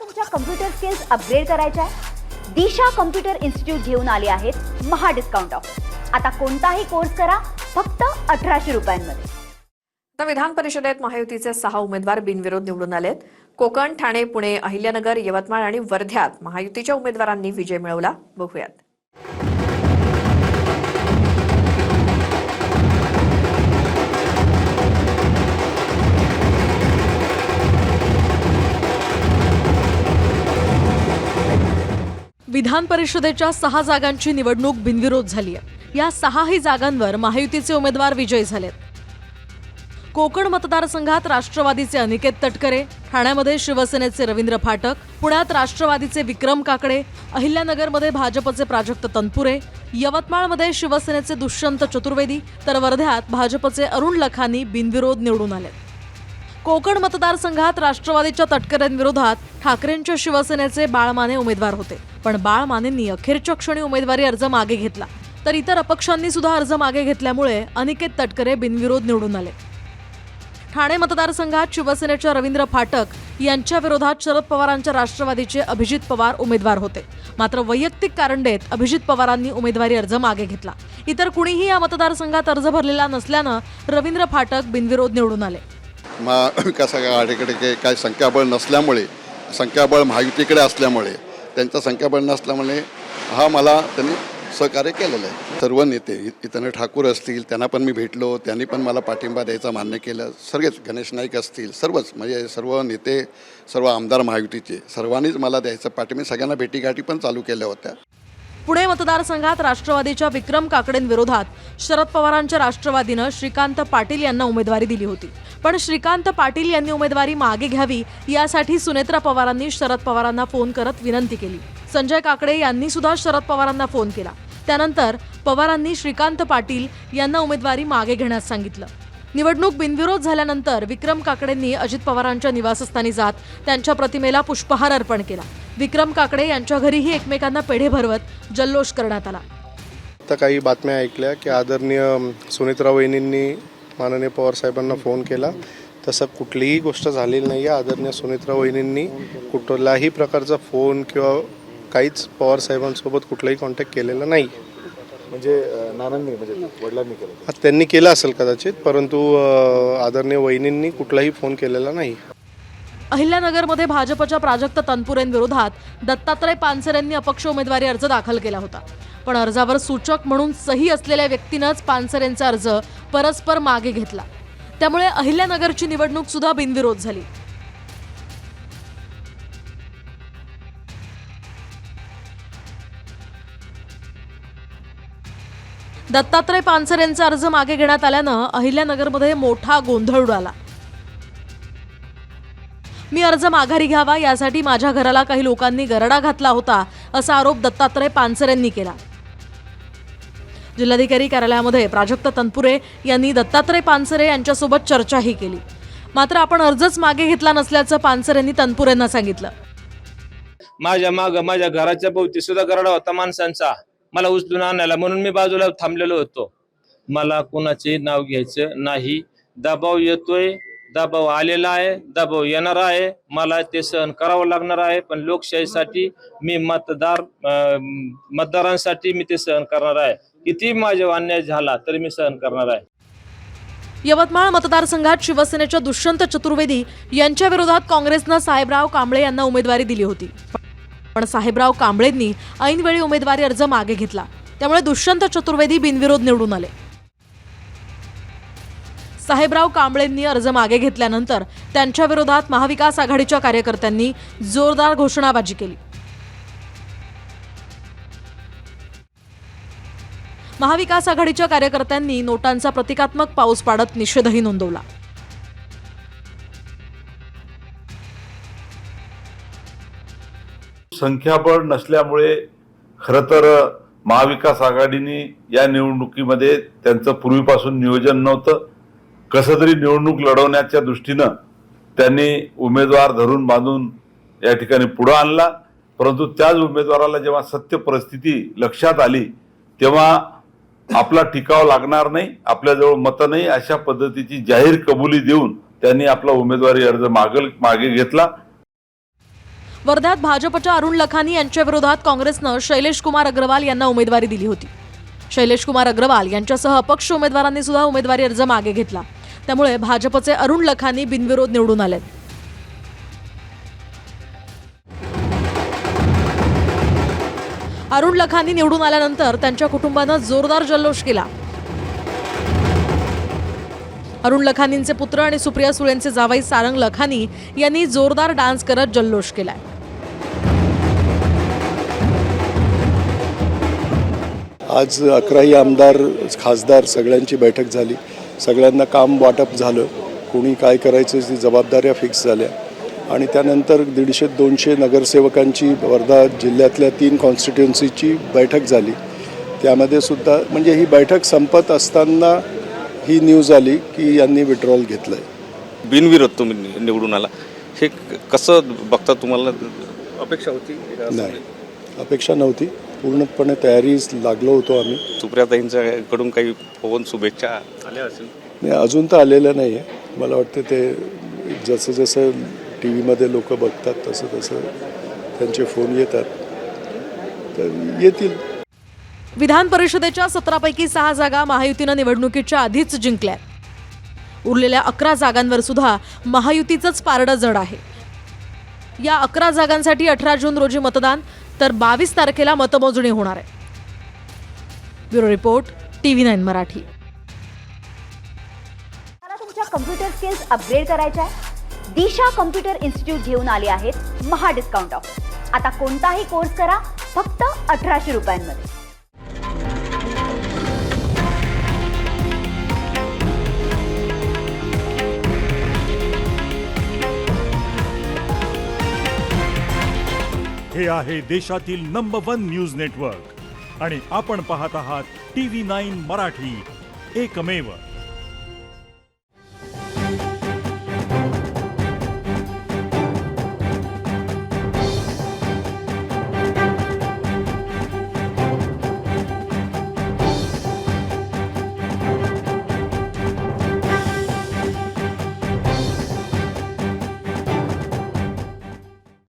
तुमच्या computer skills upgrade करायच्या आहे? दिशा कम्प्युटर इन्स्टिट्यूट घेऊन आले आहेत महा डिस्काउंट ऑफर. आता कोणताही कोर्स करा फक्त 1800 रुपयांमध्ये. तर विधान परिषदेत महायुतीचे 6 उमेदवार बिनविरोध निवडून आलेत. कोकण, ठाणे, पुणे, अहिल्यानगर, यवतमाळ आणि वर्ध्यात महायुतीच्या उमेदवारांनी विजय मिळवला. बघूयात. विधान परिषदेच्या 6 जागांची निवडणूक बिनविरोध झाली आहे. या 6ही जागांवर महायुतीचे उमेदवार विजयी झालेत. कोकण मतदारसंघात राष्ट्रवादीचे अनिकेत तटकरे, ठाण्यामध्ये शिवसेनेचे रवींद्र फाटक, पुण्यात राष्ट्रवादीचे विक्रम काकडे, अहिल्यानगरमध्ये भाजपचे प्राजक्त तनपुरे, यवतमाळमध्ये शिवसेनेचे दुष्यंत चतुर्वेदी तर वर्ध्यात भाजपचे अरुण लखानी बिनविरोध निवडून आले. कोकण मतदारसंघात राष्ट्रवादीच्या तटकरेंविरोधात ठाकरेंच्या शिवसेनेचे बाळ माने उमेदवार होते, पण बाळ मानेंनी अखेरच्या क्षणी उमेदवारी अर्ज मागे घेतला. तर इतर अपक्षांनी सुद्धा अर्ज मागे घेतल्यामुळे अनिकेत तटकरे बिनविरोध निवडून आले. ठाणे मतदारसंघात शिवसेनेच्या रवींद्र फाटक यांच्या विरोधात शरद पवारांच्या राष्ट्रवादीचे अभिजित पवार उमेदवार होते. मात्र वैयक्तिक कारण देत अभिजित पवारांनी उमेदवारी अर्ज मागे घेतला. इतर कुणीही या मतदारसंघात अर्ज भरलेला नसल्यानं रवींद्र फाटक बिनविरोध निवडून आले. महाविकास आघाडीकडे काही संख्याबळ नसल्यामुळे, संख्याबळ महायुतीकडे असल्यामुळे, त्यांचं संख्याबळ नसल्यामुळे मला त्यांनी सहकार्य केलेलं आहे. सर्व नेते इथं ठाकूर असतील त्यांना पण मी भेटलो, त्यांनी पण मला पाठिंबा द्यायचं मान्य केलं. सगळेच गणेश नाईक असतील, सर्वच म्हणजे सर्व नेते, सर्व आमदार महायुतीचे सर्वांनीच मला द्यायचं पाठिंबा, सगळ्यांना भेटीगाठी पण चालू केल्या होत्या. पुणे मतदारसंघात राष्ट्रवादीच्या विक्रम काकडेंविरोधात शरद पवारांच्या राष्ट्रवादीनं श्रीकांत पाटील यांना उमेदवारी दिली होती. पण श्रीकांत पाटील यांनी उमेदवारी मागे घ्यावी यासाठी सुनेत्रा पवारांनी शरद पवारांना फोन करत विनंती केली. संजय काकडे यांनी सुद्धा शरद पवारांना फोन केला. त्यानंतर पवारांनी श्रीकांत पाटील यांना उमेदवारी मागे घेण्यास सांगितलं. निवडणूक बिनविरोध झाल्यानंतर विक्रम काकडेंनी अजित पवारांच्या निवासस्थानी जात त्यांच्या प्रतिमेला पुष्पहार अर्पण केला. विक्रम काकडे यांच्या घरीही एकमेकांना पेढे भरवत जल्लोष करण्यात आला. आता काही बातम्या ऐकल्या की आदरणीय सुनेत्रा वहिनींनी माननीय पवार साहेबांना फोन केला. तसं कुठलीही गोष्ट झालेली नाही आहे. आदरणीय सुनेत्रा वहिनींनी कुठलाही प्रकारचा फोन किंवा काहीच पवार साहेबांसोबत कुठलाही कॉन्टॅक्ट केलेला नाही. म्हणजे नानांनी म्हणजे वडिलांनी केलं, त्यांनी केलं असेल कदाचित, परंतु आदरणीय वहिनींनी कुठलाही फोन केलेला नाही. अहिल्यानगरमध्ये भाजपच्या प्राजक्त तनपुरेंविरोधात दत्तात्रय पानसरेंनी अपक्ष उमेदवारी अर्ज दाखल केला होता. पण अर्जावर सूचक म्हणून सही असलेल्या व्यक्तीनंच पानसरेंचा अर्ज परस्पर मागे घेतला. त्यामुळे अहिल्यानगरची निवडणूक सुद्धा बिनविरोध झाली. दत्तात्रय पानसरेंचा अर्ज मागे घेण्यात आल्यानं अहिल्यानगरमध्ये मोठा गोंधळ उडाला. मी अर्ज माघारी घ्यावा यासाठी माझ्या घराला काही लोकांनी गरडा घातला होता असा आरोप दत्तात्रय पानसरेंनी केला. जिल्हाधिकारी कार्यालयामध्ये प्राजक्त तनपुरे यांनी दत्तात्रय पानसरे यांच्यासोबत चर्चाही केली. मात्र आपण अर्जच मागे घेतला नसल्याचं पानसरेंनी तनपुरेंना सांगितलं. माझ्या घराच्या भोवती सुद्धा गरडा होता माणसांचा, मला उचलून आणायला, म्हणून मी बाजूला थांबलेलो होतो. मला कोणाचे नाव घ्यायचं नाही. दबाव येतोय, दबाव आलेला आहे, दबाव येणार आहे, मला ते सहन करावं लागणार आहे. पण लोकशाहीसाठी मी मतदारांसाठी मी ते सहन करणार आहे. किती माझ्या अन्याय झाला तरी मी सहन करणार आहे. यवतमाळ मतदारसंघात शिवसेनेच्या दुष्यंत चतुर्वेदी यांच्या विरोधात काँग्रेसनं साहेबराव कांबळे यांना उमेदवारी दिली होती. पण साहेबराव कांबळेंनी ऐनवेळी उमेदवारी अर्ज मागे घेतला. त्यामुळे दुष्यंत चतुर्वेदी बिनविरोध निवडून आले. साहेबराव कांबळेंनी अर्ज मागे घेतल्यानंतर त्यांच्या विरोधात महाविकास आघाडीच्या कार्यकर्त्यांनी जोरदार घोषणाबाजी केली. महाविकास आघाडीच्या कार्यकर्त्यांनी नोटांचा प्रतिकात्मक पाऊस पाडत निषेधही नोंदवला. संख्याबळ नसल्यामुळे खरं तर महाविकास आघाडीने या निवडणुकीमध्ये त्यांचं पूर्वीपासून नियोजन नव्हतं. कसं तरी निवडणूक लढवण्याच्या दृष्टीनं त्यांनी उमेदवार धरून बांधून या ठिकाणी पुढं आणला. परंतु त्याच उमेदवाराला जेव्हा सत्य परिस्थिती लक्षात आली तेव्हा आपला टिकाव लागणार नाही, आपल्याजवळ मतं नाही, अशा पद्धतीची जाहीर कबुली देऊन त्यांनी आपला उमेदवारी अर्ज मागे घेतला. वर्ध्यात भाजपच्या अरुण लखानी यांच्या विरोधात काँग्रेसनं शैलेश कुमार अग्रवाल यांना उमेदवारी दिली होती. शैलेश कुमार अग्रवाल यांच्यासह अपक्ष उमेदवारांनी सुद्धा उमेदवारी अर्ज मागे घेतला. त्यामुळे भाजपचे अरुण लखानी बिनविरोध निवडून आलेत. अरुण लखानी निवडून आल्यानंतर त्यांच्या कुटुंबानं जोरदार जल्लोष केला. अरुण लखानींचे पुत्र आणि सुप्रिया सुळेंचे जावई सारंग लखानी यांनी जोरदार डान्स करत जल्लोष केलाय. आज 11ही आमदार खासदार सगळ्यांची बैठक झाली. सगळ्यांना काम वाटप झालं. कोणी काय करायचं ती जबाबदाऱ्या फिक्स झाल्या आणि त्यानंतर 150-200 नगरसेवकांची वर्धा जिल्ह्यातल्या 3 कॉन्स्टिट्युएन्सीची बैठक झाली. त्यामध्ये सुद्धा म्हणजे ही बैठक संपत असताना ही न्यूज आली की यांनी विड्रॉल घेतलं आहे. बिनविरोध तुम्ही निवडून आला, हे कसं बघता? तुम्हाला अपेक्षा होती? नाही, अपेक्षा नव्हती. पूर्णपणे तयारी लागलो होतो आम्ही. सुप्रियाताईंच्याकडून काही फोन शुभेच्छा आल्या असेल? नाही, अजून तर आलेलं नाही आहे. मला वाटतं ते जसं जसं टी व्हीमध्ये लोक बघतात तसं तसं त्यांचे फोन येतात, तर येतील. विधान परिषदेच्या 17 पैकी 6 जागा महायुतीनं निवडणुकीच्या आधीच जिंकल्या. उरलेल्या 11 जागांवर सुद्धा महायुतीचंच पारडं जड आहे. या 11 जागांसाठी 18 जून रोजी मतदान, तर 22 तारखेला मतमोजणी होणार आहे. Bureau report, TV9 Marathi. मला तुमच्या कम्प्युटर स्किल्स अपग्रेड करायच्या आहे? दिशा कम्प्युटर इन्स्टिट्यूट घेऊन आले आहेत महा डिस्काउंट ऑफर. आता कोणताही कोर्स करा फक्त 1800 रुपयांमध्ये. हे आहे देशातील नंबर 1 न्यूज नेटवर्क आणि आपण पाहत आहात TV9 मराठी, एकमेव.